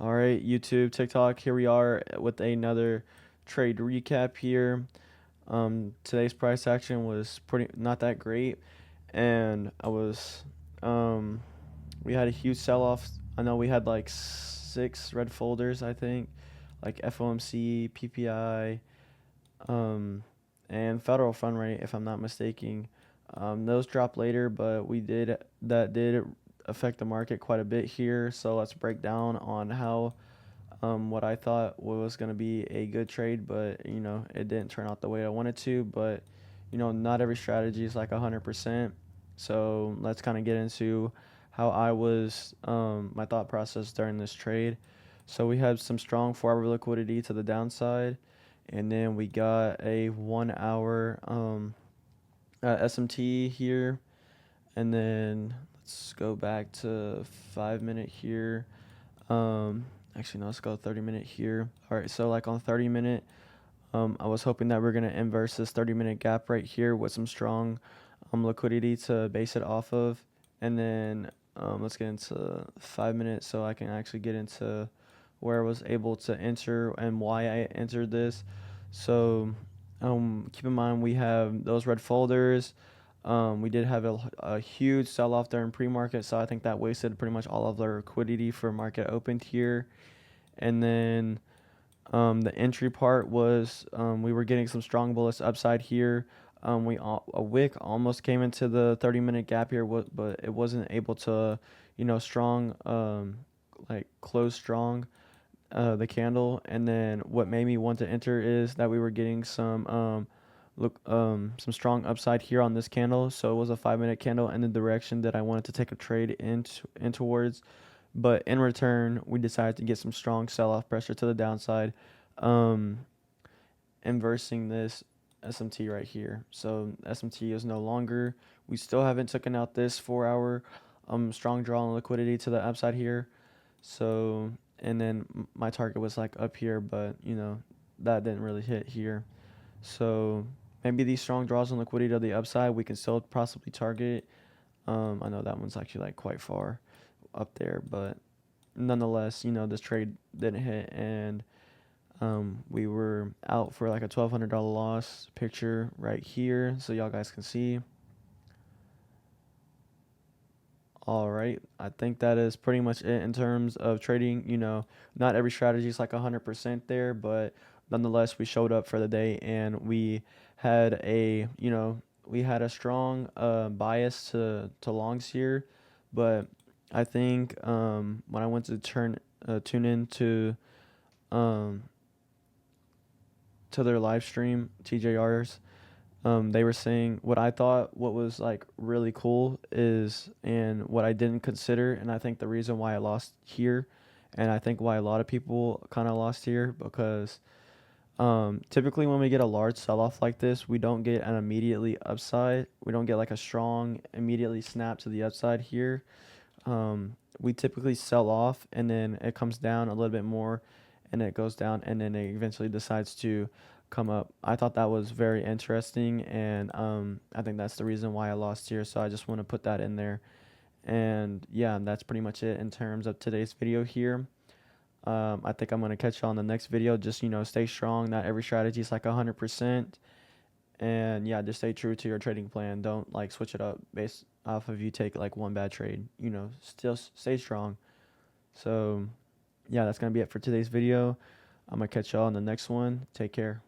All right, YouTube, TikTok, here we are with another trade recap here. Today's price action was pretty not that great, and um, we had a huge sell-off. I know we had like six red folders, I think, like FOMC, PPI, um, and federal fund rate, if I'm not mistaken. Those dropped later, but that did affect the market quite a bit here. So let's break down on how what I thought was going to be a good trade, but it didn't turn out the way I wanted to. But not every strategy is like 100%. So let's kind of get into how my thought process during this trade. So we had some strong 4 hour liquidity to the downside, and then we got a 1 hour SMT here, and then let's go back to 5 minute here. Actually, no, let's go 30 minute here. All right, so like on 30 minute, I was hoping that we're gonna inverse this 30 minute gap right here with some strong liquidity to base it off of, and then let's get into 5 minutes so I can actually get into where I was able to enter and why I entered this. So keep in mind we have those red folders. We did have a huge sell off during pre-market, so I think that wasted pretty much all of their liquidity for market opened here. And then the entry part was we were getting some strong bullish upside here. A wick almost came into the 30 minute gap here, but it wasn't able to, strong like close strong the candle. And then what made me want to enter is that we were getting some strong upside here on this candle. So it was a 5 minute candle in the direction that I wanted to take a trade in towards. But in return, we decided to get some strong sell-off pressure to the downside, um, inversing this SMT right here. So SMT is no longer. We still haven't taken out this 4 hour strong draw on liquidity to the upside here. So and then my target was like up here, but that didn't really hit here. So maybe these strong draws on liquidity to the upside we can still possibly target. I know that one's actually like quite far up there, but nonetheless, this trade didn't hit, and we were out for like a $1,200 loss. Picture right here, so y'all guys can see. All right, I think that is pretty much it in terms of trading. Not every strategy is like 100% there, but nonetheless, we showed up for the day, and we had a strong bias to longs here, but I think when I went to tune in um, to their live stream, TJRs, they were saying what was like really cool is, and what I didn't consider, and I think the reason why I lost here, and I think why a lot of people kind of lost here, because typically when we get a large sell-off like this, we don't get an immediately upside. We don't get like a strong immediately snap to the upside here. We typically sell off, and then it comes down a little bit more, and it goes down, and then it eventually decides to come up. I thought that was very interesting, and I think that's the reason why I lost here. So I just want to put that in there. And yeah, that's pretty much it in terms of today's video here. I think I'm gonna catch you on the next video. Just stay strong. Not every strategy is like 100%. And yeah, just stay true to your trading plan. Don't like switch it up based off of you take like one bad trade. Still stay strong. So yeah, that's gonna be it for today's video. I'm gonna catch y'all on the next one. Take care.